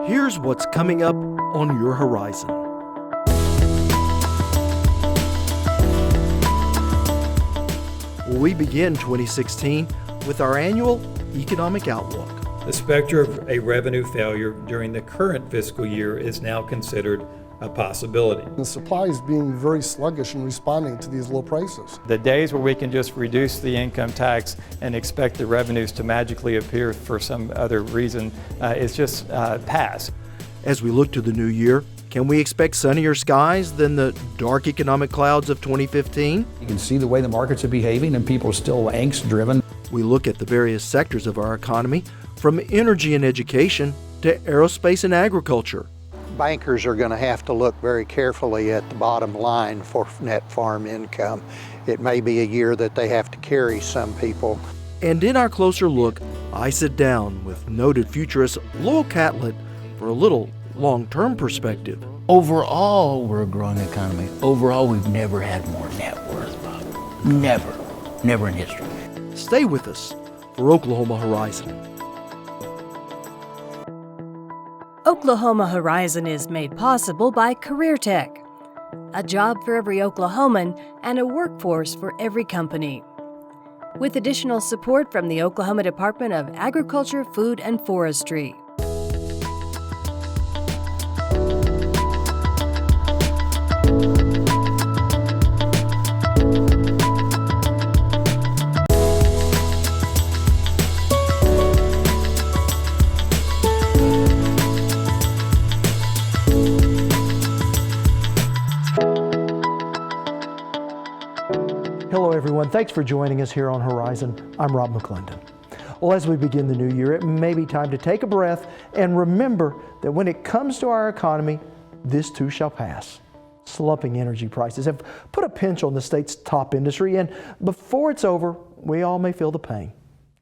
Here's what's coming up on your horizon. We begin 2016 with our annual Economic Outlook. The specter of a revenue failure during the current fiscal year is now considered a possibility. The supply is being very sluggish in responding to these low prices. The days where we can just reduce the income tax and expect the revenues to magically appear for some other reason is just past. As we look to the new year, can we expect sunnier skies than the dark economic clouds of 2015? You can see the way the markets are behaving and people are still angst-driven. We look at the various sectors of our economy, from energy and education to aerospace and agriculture. Bankers are going to have to look very carefully at the bottom line for net farm income. It may be a year that they have to carry some people. And in our closer look, I sit down with noted futurist Lowell Catlett for a little long-term perspective. Overall, we're a growing economy. Overall, we've never had more net worth, Bob. Never in history. Stay with us for Oklahoma Horizon. Oklahoma Horizon is made possible by CareerTech, a job for every Oklahoman and a workforce for every company. With additional support from the Oklahoma Department of Agriculture, Food, and Forestry. Hello everyone, thanks for joining us here on Horizon. I'm Rob McClendon. Well, as we begin the new year, it may be time to take a breath and remember that when it comes to our economy, this too shall pass. Slumping energy prices have put a pinch on the state's top industry, and before it's over, we all may feel the pain.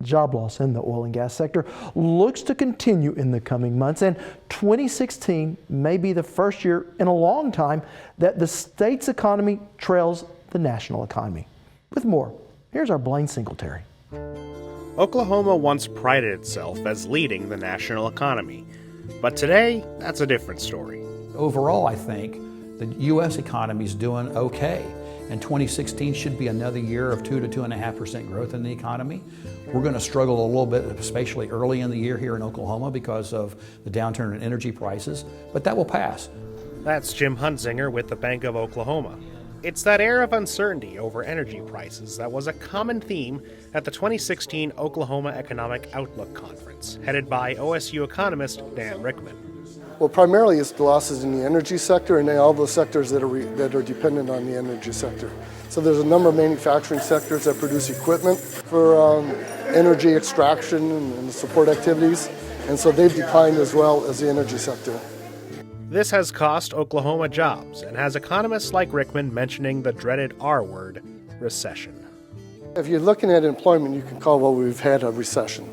Job loss in the oil and gas sector looks to continue in the coming months, and 2016 may be the first year in a long time that the state's economy trails the national economy. With more, here's our Blaine Singletary. Oklahoma once prided itself as leading the national economy, but today, that's a different story. Overall, I think the U.S. economy is doing okay, and 2016 should be another year of 2 to 2.5% growth in the economy. We're going to struggle a little bit, especially early in the year here in Oklahoma because of the downturn in energy prices, but that will pass. That's Jim Hunzinger with the Bank of Oklahoma. It's that air of uncertainty over energy prices that was a common theme at the 2016 Oklahoma Economic Outlook Conference, headed by OSU economist Dan Rickman. Well, primarily it's the losses in the energy sector and all the sectors that are dependent on the energy sector. So there's a number of manufacturing sectors that produce equipment for energy extraction and support activities, and so they've declined as well as the energy sector. This has cost Oklahoma jobs and has economists like Rickman mentioning the dreaded R word, recession. If you're looking at employment, you can call what we've had a recession.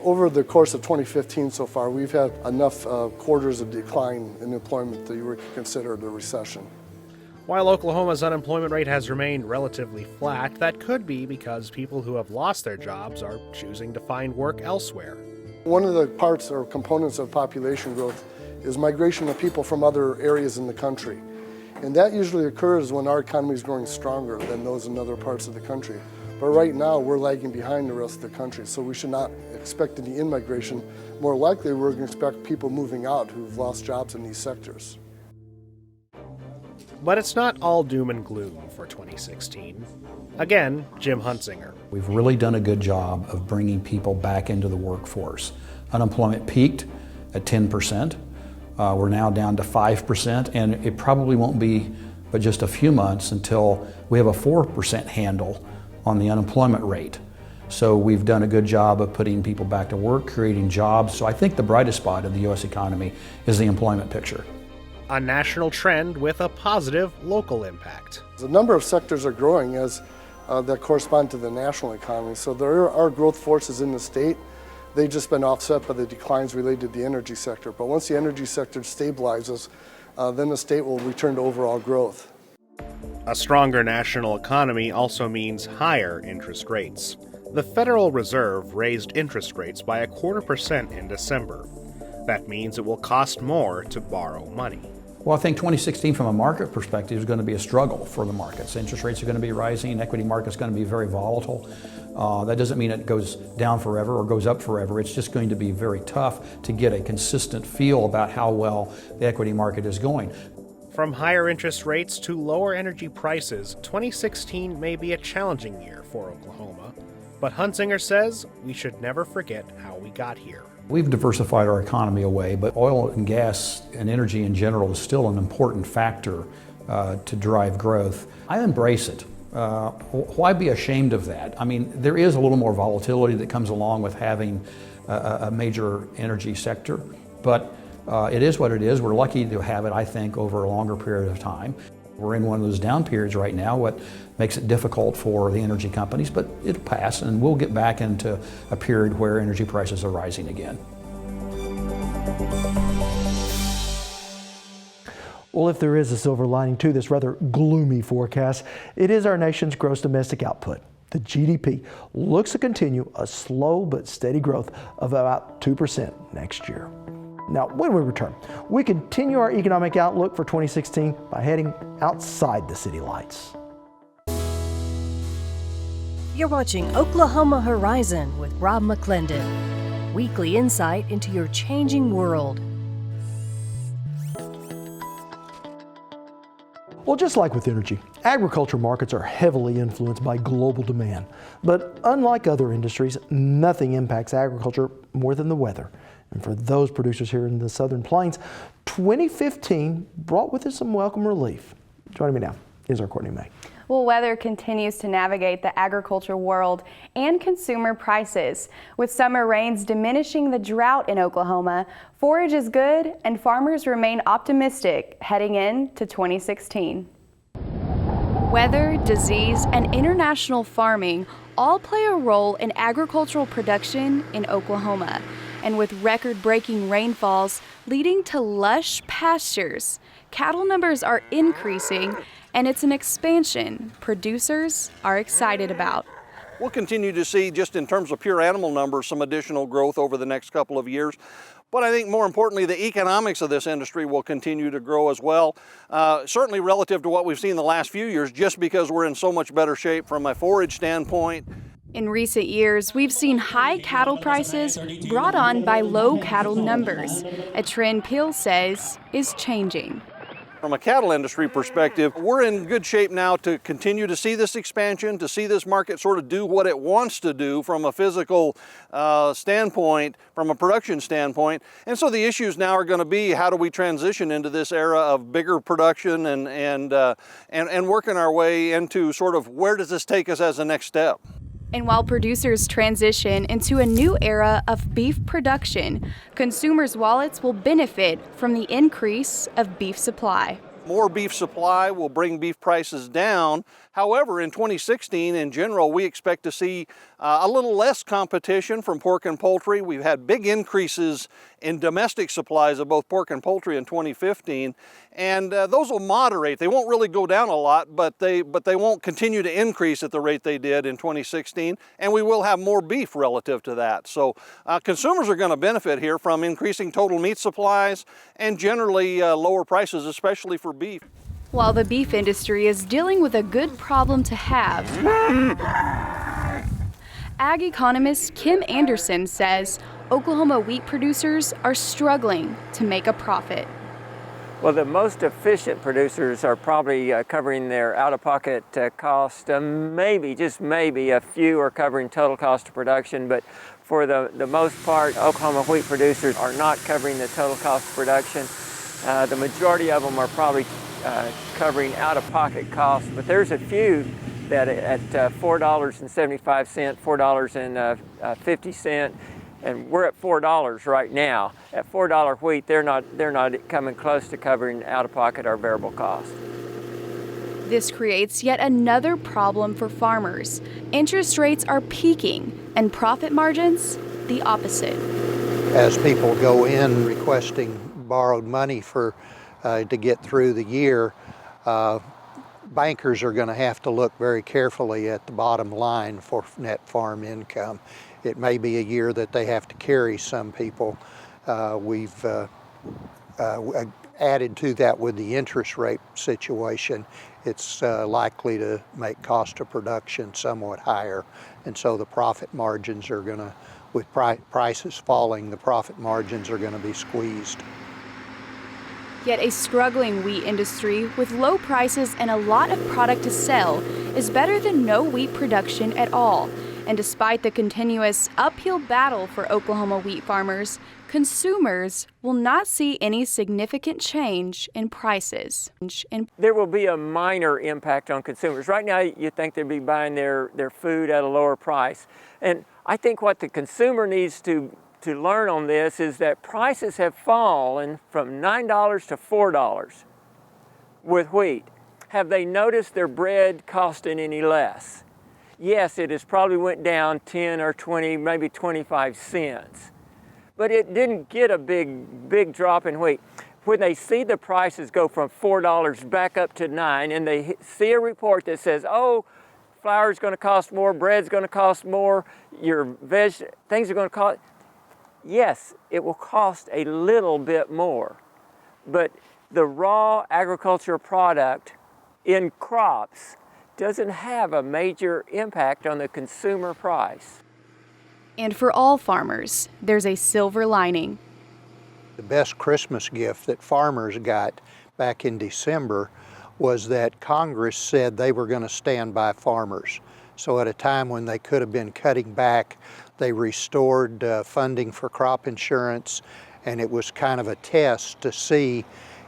Over the course of 2015 so far, we've had enough quarters of decline in employment that you would consider a recession. While Oklahoma's unemployment rate has remained relatively flat, that could be because people who have lost their jobs are choosing to find work elsewhere. One of the parts or components of population growth is migration of people from other areas in the country. And that usually occurs when our economy is growing stronger than those in other parts of the country. But right now, we're lagging behind the rest of the country, so we should not expect any in-migration. More likely, we're going to expect people moving out who've lost jobs in these sectors. But it's not all doom and gloom for 2016. Again, Jim Hunzinger. We've really done a good job of bringing people back into the workforce. Unemployment peaked at 10%. We're now down to 5%, and it probably won't be but just a few months until we have a 4% handle on the unemployment rate. So we've done a good job of putting people back to work, creating jobs. So I think the brightest spot of the U.S. economy is the employment picture. A national trend with a positive local impact. A number of sectors are growing as that correspond to the national economy. So there are growth forces in the state. They've just been offset by the declines related to the energy sector. But once the energy sector stabilizes, then the state will return to overall growth. A stronger national economy also means higher interest rates. The Federal Reserve raised interest rates by 0.25% in December. That means it will cost more to borrow money. Well, I think 2016 from a market perspective is going to be a struggle for the markets. Interest rates are going to be rising, equity market's going to be very volatile. That doesn't mean it goes down forever or goes up forever. It's just going to be very tough to get a consistent feel about how well the equity market is going. From higher interest rates to lower energy prices, 2016 may be a challenging year for Oklahoma. But Hunsinger says we should never forget how we got here. We've diversified our economy away, but oil and gas and energy in general is still an important factor to drive growth. I embrace it. Why be ashamed of that? I mean, there is a little more volatility that comes along with having a major energy sector, but it is what it is. We're lucky to have it, I think, over a longer period of time. We're in one of those down periods right now, what makes it difficult for the energy companies, but it'll pass and we'll get back into a period where energy prices are rising again. Well, if there is a silver lining to this rather gloomy forecast, it is our nation's gross domestic output. The GDP looks to continue a slow but steady growth of about 2% next year. Now, when we return, we continue our economic outlook for 2016 by heading outside the city lights. You're watching Oklahoma Horizon with Rob McClendon. Weekly insight into your changing world. Well, just like with energy, agriculture markets are heavily influenced by global demand. But unlike other industries, nothing impacts agriculture more than the weather. And for those producers here in the Southern Plains, 2015 brought with it some welcome relief. Joining me now is our Courtney May. Well, weather continues to navigate the agriculture world and consumer prices. With summer rains diminishing the drought in Oklahoma, forage is good and farmers remain optimistic heading into 2016. Weather, disease, and international farming all play a role in agricultural production in Oklahoma. And with record-breaking rainfalls leading to lush pastures, cattle numbers are increasing, and it's an expansion producers are excited about. We'll continue to see, just in terms of pure animal numbers, some additional growth over the next couple of years. But I think more importantly, the economics of this industry will continue to grow as well, certainly relative to what we've seen the last few years, just because we're in so much better shape from a forage standpoint. In recent years, we've seen high cattle prices brought on by low cattle numbers, a trend Peel says is changing. From a cattle industry perspective, we're in good shape now to continue to see this expansion, to see this market sort of do what it wants to do from a physical standpoint, from a production standpoint. And so the issues now are going to be, how do we transition into this era of bigger production and working our way into sort of where does this take us as a next step? And while producers transition into a new era of beef production, consumers' wallets will benefit from the increase of beef supply. More beef supply will bring beef prices down. However, in 2016, in general, we expect to see a little less competition from pork and poultry. We've had big increases in domestic supplies of both pork and poultry in 2015, and those will moderate. They won't really go down a lot, but they won't continue to increase at the rate they did in 2016, and we will have more beef relative to that. So consumers are going to benefit here from increasing total meat supplies and generally lower prices, especially for beef. While the beef industry is dealing with a good problem to have, ag economist Kim Anderson says Oklahoma wheat producers are struggling to make a profit. Well, the most efficient producers are probably covering their out-of-pocket cost. Maybe, just maybe, a few are covering total cost of production, but for the most part, Oklahoma wheat producers are not covering the total cost of production. The majority of them are probably covering out-of-pocket costs, but there's a few that at $4.75, $4.50, and we're at $4 right now. At $4 wheat, they're not coming close to covering out-of-pocket or variable cost. This creates yet another problem for farmers. Interest rates are peaking, and profit margins the opposite. As people go in requesting borrowed money to get through the year, bankers are going to have to look very carefully at the bottom line for net farm income. It may be a year that they have to carry some people We've added to that with the interest rate situation. It's likely to make cost of production somewhat higher, and so the profit margins are going to, with prices falling, the profit margins are going to be squeezed. Yet a struggling wheat industry with low prices and a lot of product to sell is better than no wheat production at all. And despite the continuous uphill battle for Oklahoma wheat farmers, consumers will not see any significant change in prices. There will be a minor impact on consumers. Right now, you think they'd be buying their food at a lower price. And I think what the consumer needs to learn on this is that prices have fallen from $9 to $4 with wheat. Have they noticed their bread costing any less? Yes, it has probably went down 10 or 20, maybe 25 cents. But it didn't get a big drop in wheat. When they see the prices go from $4 back up to $9, and they see a report that says, oh, flour's going to cost more, bread's going to cost more, things are going to cost, yes, it will cost a little bit more. But the raw agricultural product in crops doesn't have a major impact on the consumer price. And for all farmers, there's a silver lining. The best Christmas gift that farmers got back in December was that Congress said they were going to stand by farmers. So at a time when they could have been cutting back, they restored funding for crop insurance, and it was kind of a test to see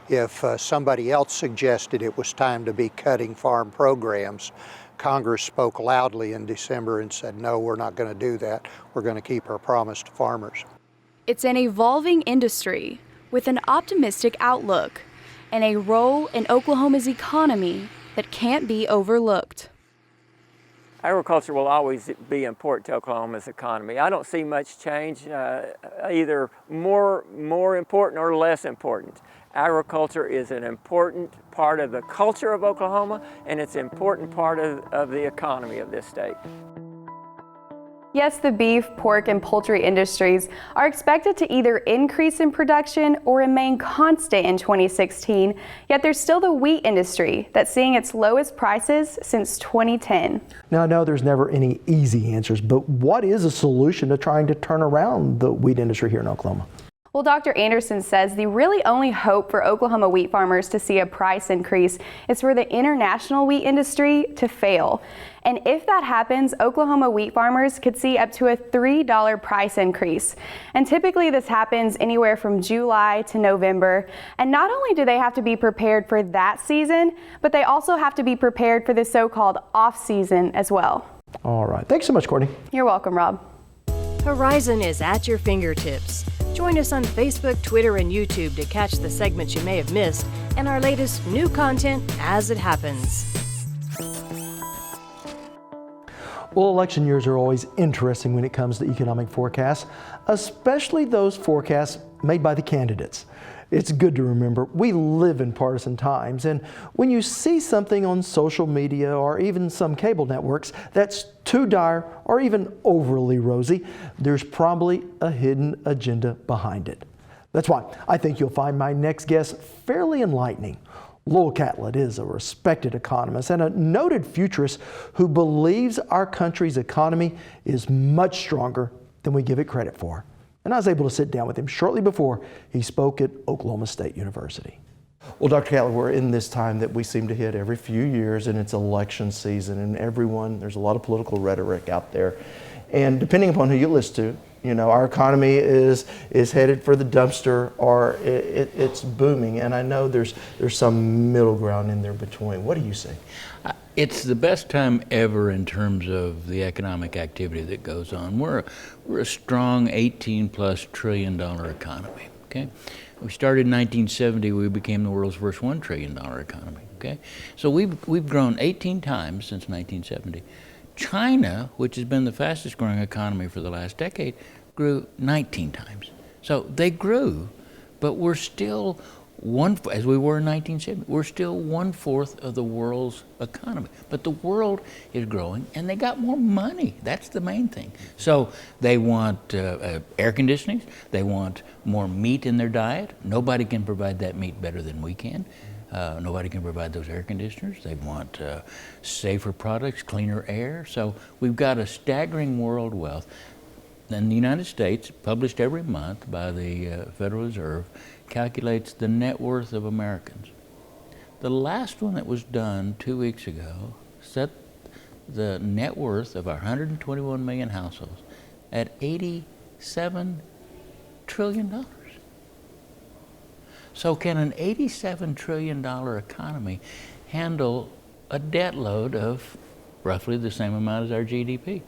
if somebody else suggested it was time to be cutting farm programs. Congress spoke loudly in December and said, no, we're not going to do that. We're going to keep our promise to farmers. It's an evolving industry with an optimistic outlook and a role in Oklahoma's economy that can't be overlooked. Agriculture will always be important to Oklahoma's economy. I don't see much change, either more important or less important. Agriculture is an important part of the culture of Oklahoma, and it's an important part of the economy of this state. Yes, the beef, pork, and poultry industries are expected to either increase in production or remain constant in 2016, yet there's still the wheat industry that's seeing its lowest prices since 2010. Now, I know there's never any easy answers, but what is a solution to trying to turn around the wheat industry here in Oklahoma? Well, Dr. Anderson says the really only hope for Oklahoma wheat farmers to see a price increase is for the international wheat industry to fail. And if that happens, Oklahoma wheat farmers could see up to a $3 price increase. And typically this happens anywhere from July to November. And not only do they have to be prepared for that season, but they also have to be prepared for the so-called off-season as well. All right. Thanks so much, Courtney. You're welcome, Rob. Horizon is at your fingertips. Join us on Facebook, Twitter, and YouTube to catch the segments you may have missed and our latest new content as it happens. Well, election years are always interesting when it comes to economic forecasts, especially those forecasts made by the candidates. It's good to remember we live in partisan times, and when you see something on social media or even some cable networks that's too dire or even overly rosy, there's probably a hidden agenda behind it. That's why I think you'll find my next guest fairly enlightening. Lowell Catlett is a respected economist and a noted futurist who believes our country's economy is much stronger than we give it credit for. And I was able to sit down with him shortly before he spoke at Oklahoma State University. Well, Dr. Catlett, we're in this time that we seem to hit every few years, and it's election season, and there's a lot of political rhetoric out there. And depending upon who you listen to, you know, our economy is headed for the dumpster, or it's booming. And I know there's some middle ground in there between. What do you say? It's the best time ever in terms of the economic activity that goes on. We're a strong $18+ trillion economy. Okay, we started in 1970. We became the world's first $1 trillion economy. Okay, so we've grown 18 times since 1970. China, which has been the fastest growing economy for the last decade, grew 19 times. So they grew, but we're still as we were in 1970. We're still 1/4 of the world's economy. But the world is growing and they got more money. That's the main thing. So they want air conditioning. They want more meat in their diet. Nobody can provide that meat better than we can. Nobody can provide those air conditioners. They want safer products, cleaner air. So we've got a staggering world wealth. And the United States, published every month by the Federal Reserve, calculates the net worth of Americans. The last one that was done 2 weeks ago set the net worth of our 121 million households at $87 trillion. So can an $87 trillion economy handle a debt load of roughly the same amount as our GDP,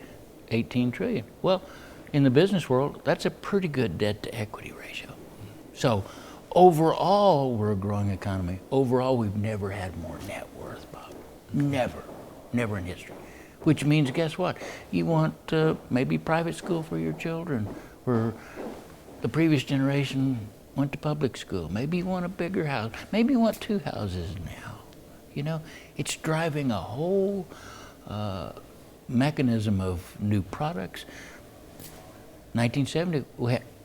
18 trillion? Well, in the business world, that's a pretty good debt to equity ratio. So overall, we're a growing economy. Overall, we've never had more net worth, Bob. Never in history. Which means, guess what? You want maybe private school for your children, where the previous generation went to public school. Maybe you want a bigger house. Maybe you want 2 houses now. You know, it's driving a whole mechanism of new products. 1970,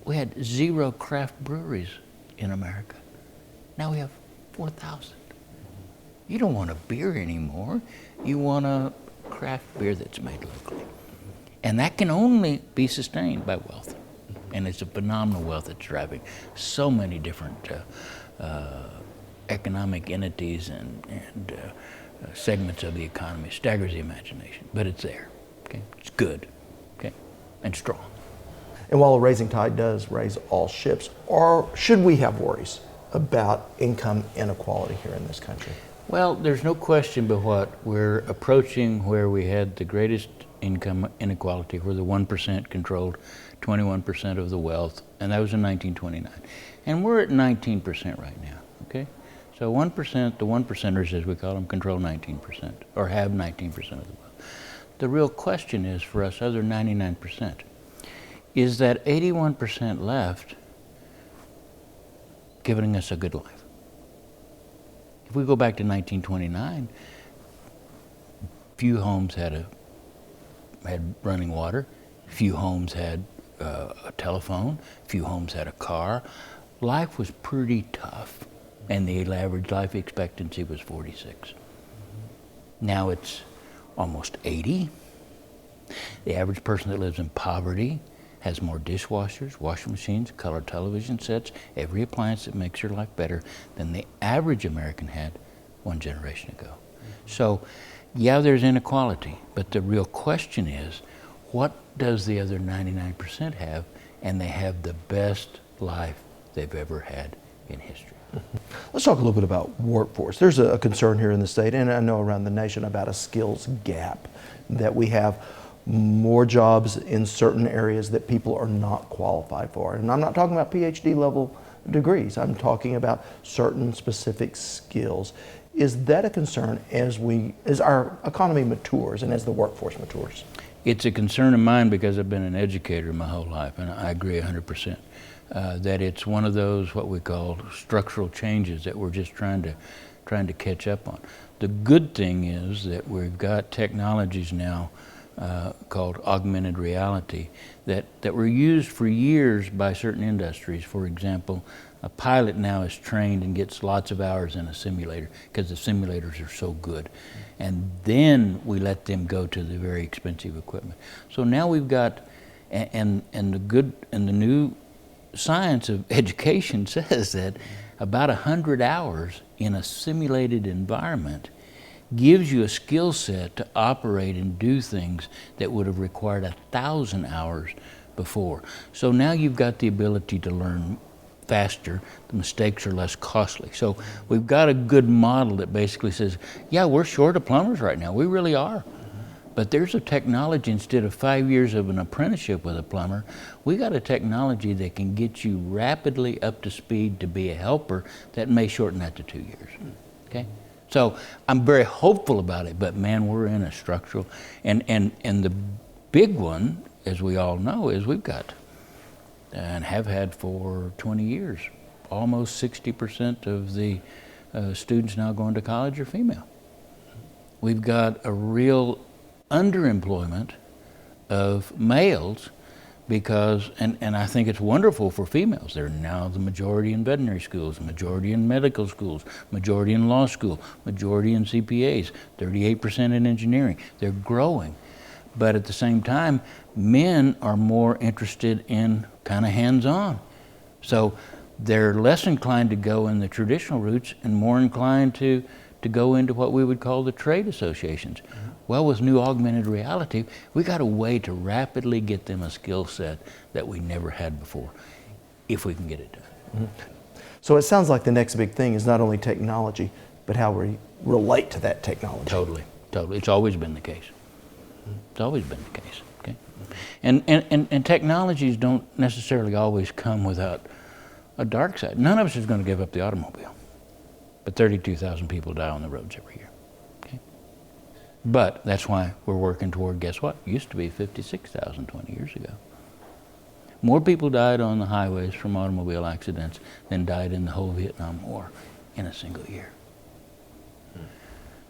we had 0 craft breweries in America. Now we have 4,000. You don't want a beer anymore. You want a craft beer that's made locally. And that can only be sustained by wealth. And it's a phenomenal wealth that's driving so many different economic entities and segments of the economy. Staggers the imagination, but it's there. Okay, it's good, okay, and strong. And while a rising tide does raise all ships, should we have worries about income inequality here in this country? Well, there's no question but what we're approaching where we had the greatest income inequality, where the 1% controlled 21% of the wealth, and that was in 1929. And we're at 19% right now, okay? So 1%, the 1%ers as we call them, control 19%, or have 19% of the wealth. The real question is for us other 99%, is that 81% left giving us a good life? If we go back to 1929, few homes had running water, few homes had a telephone, few homes had a car. Life was pretty tough, and the average life expectancy was 46. Now it's almost 80. The average person that lives in poverty has more dishwashers, washing machines, color television sets, every appliance that makes your life better than the average American had 1 generation ago. So, yeah, there's inequality, but the real question is, what does the other 99% have? And they have the best life they've ever had in history. Let's talk a little bit about workforce. There's a concern here in the state, and I know around the nation, about a skills gap, that we have more jobs in certain areas that people are not qualified for. And I'm not talking about PhD level degrees. I'm talking about certain specific skills. Is that a concern as our economy matures and as the workforce matures? It's a concern of mine because I've been an educator my whole life, and I agree 100%. That it's one of those what we call structural changes that we're just trying to catch up on. The good thing is that we've got technologies now called augmented reality that were used for years by certain industries. For example, a pilot now is trained and gets lots of hours in a simulator because the simulators are so good. And then we let them go to the very expensive equipment. So now we've got, and the new science of education says that about 100 hours in a simulated environment gives you a skill set to operate and do things that would have required 1,000 hours before. So now you've got the ability to learn faster, the mistakes are less costly. So we've got a good model that basically says, yeah, we're short of plumbers right now, we really are. But there's a technology, instead of 5 years of an apprenticeship with a plumber, we got a technology that can get you rapidly up to speed to be a helper that may shorten that to 2 years, okay? So I'm very hopeful about it, but man, we're in a structural, and the big one, as we all know, is we've got, and have had for 20 years, almost 60% of the students now going to college are female. We've got a real underemployment of males because, and I think it's wonderful for females. They're now the majority in veterinary schools, majority in medical schools, majority in law school, majority in CPAs, 38% in engineering. They're growing. But at the same time, men are more interested in kind of hands-on. So they're less inclined to go in the traditional routes and more inclined to go into what we would call the trade associations. Well, with new augmented reality, we got a way to rapidly get them a skill set that we never had before, if we can get it done. So it sounds like the next big thing is not only technology, but how we relate to that technology. Totally, totally. It's always been the case. It's always been the case, okay? And technologies don't necessarily always come without a dark side. None of us is going to give up the automobile, but 32,000 people die on the roads every year. But that's why we're working toward, guess what? It used to be 56,000 20 years ago. More people died on the highways from automobile accidents than died in the whole Vietnam War in a single year.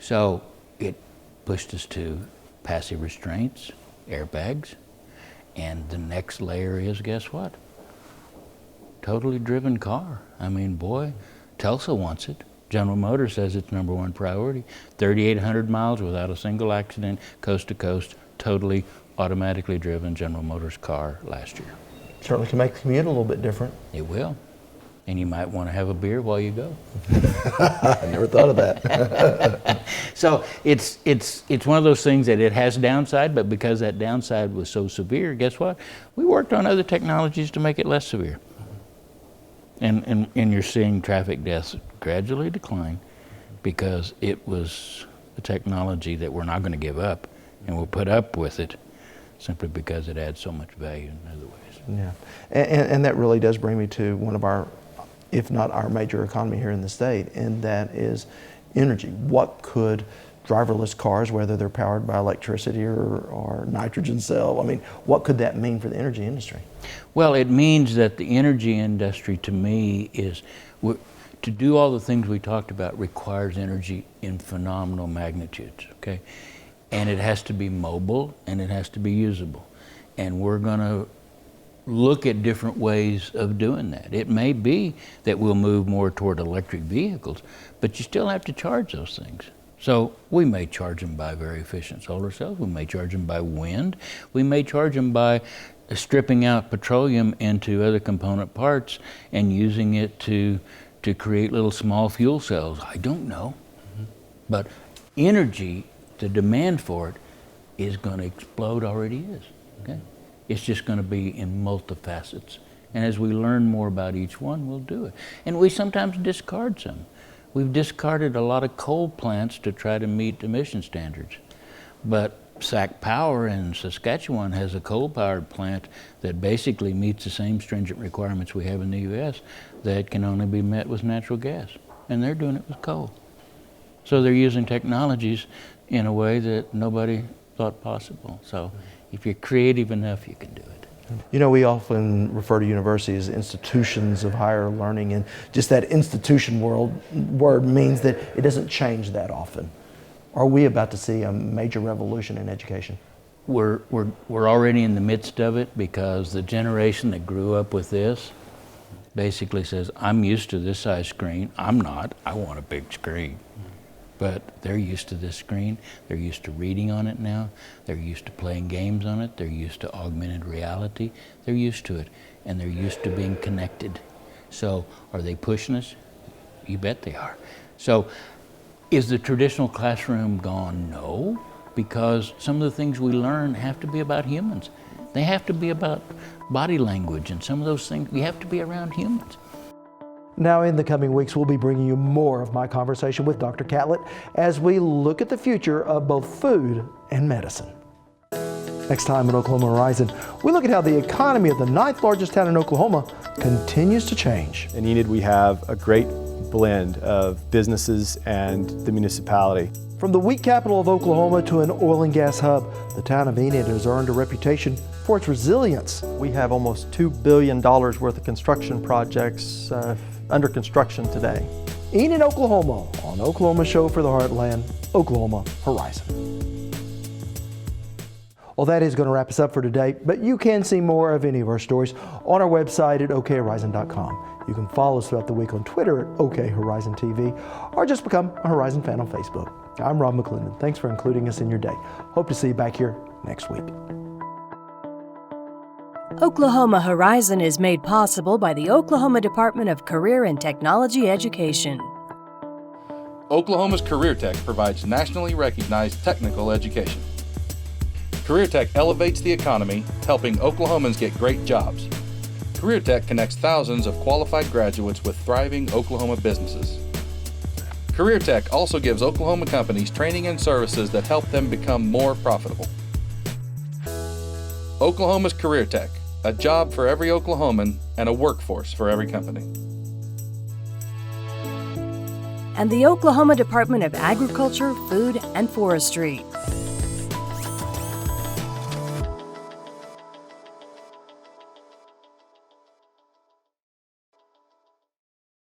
So it pushed us to passive restraints, airbags, and the next layer is, guess what? Totally driven car. I mean, boy, Tulsa wants it. General Motors says it's #1 priority. 3,800 miles without a single accident, coast to coast, totally automatically driven General Motors car last year. Certainly can make the commute a little bit different. It will. And you might want to have a beer while you go. I never thought of that. So it's one of those things that it has downside, but because that downside was so severe, guess what? We worked on other technologies to make it less severe. And you're seeing traffic deaths gradually decline because it was a technology that we're not going to give up, and we'll put up with it simply because it adds so much value in other ways. Yeah, and that really does bring me to one of our, if not our major economy here in the state, and that is energy. What could driverless cars, whether they're powered by electricity or nitrogen cell, I mean, what could that mean for the energy industry? Well, it means that the energy industry, to me, is to do all the things we talked about requires energy in phenomenal magnitudes, okay? And it has to be mobile and it has to be usable. And we're going to look at different ways of doing that. It may be that we'll move more toward electric vehicles, but you still have to charge those things. So we may charge them by very efficient solar cells, we may charge them by wind, we may charge them by stripping out petroleum into other component parts and using it to create little small fuel cells. I don't know. But energy, the demand for it is going to explode, already is. Okay? It's just going to be in multifacets. And as we learn more about each one, we'll do it. And we sometimes discard some. We've discarded a lot of coal plants to try to meet emission standards. But Sac Power in Saskatchewan has a coal-powered plant that basically meets the same stringent requirements we have in the U.S. that can only be met with natural gas. And they're doing it with coal. So they're using technologies in a way that nobody thought possible. So if you're creative enough, you can do it. You know, we often refer to universities as institutions of higher learning, and just that institution word means that it doesn't change that often. Are we about to see a major revolution in education? We're already in the midst of it, because the generation that grew up with this basically says, I'm used to this size screen. I'm not. I want a big screen. But they're used to this screen. They're used to reading on it now. They're used to playing games on it. They're used to augmented reality. They're used to it. And they're used to being connected. So are they pushing us? You bet they are. So is the traditional classroom gone? No, because some of the things we learn have to be about humans. They have to be about body language, and some of those things, we have to be around humans. Now, in the coming weeks, we'll be bringing you more of my conversation with Dr. Catlett as we look at the future of both food and medicine. Next time on Oklahoma Horizon, we look at how the economy of the 9th largest town in Oklahoma continues to change. In Enid, we have a great blend of businesses and the municipality. From the wheat capital of Oklahoma to an oil and gas hub, the town of Enid has earned a reputation for its resilience. We have almost $2 billion worth of construction projects under construction today. Enid, Oklahoma, on Oklahoma Show for the Heartland, Oklahoma Horizon. Well, that is going to wrap us up for today, but you can see more of any of our stories on our website at okhorizon.com. You can follow us throughout the week on Twitter at OKHorizonTV, or just become a Horizon fan on Facebook. I'm Rob McClendon. Thanks for including us in your day. Hope to see you back here next week. Oklahoma Horizon is made possible by the Oklahoma Department of Career and Technology Education. Oklahoma's Career Tech provides nationally recognized technical education. Career Tech elevates the economy, helping Oklahomans get great jobs. Career Tech connects thousands of qualified graduates with thriving Oklahoma businesses. Career Tech also gives Oklahoma companies training and services that help them become more profitable. Oklahoma's Career Tech, a job for every Oklahoman and a workforce for every company. And the Oklahoma Department of Agriculture, Food, and Forestry.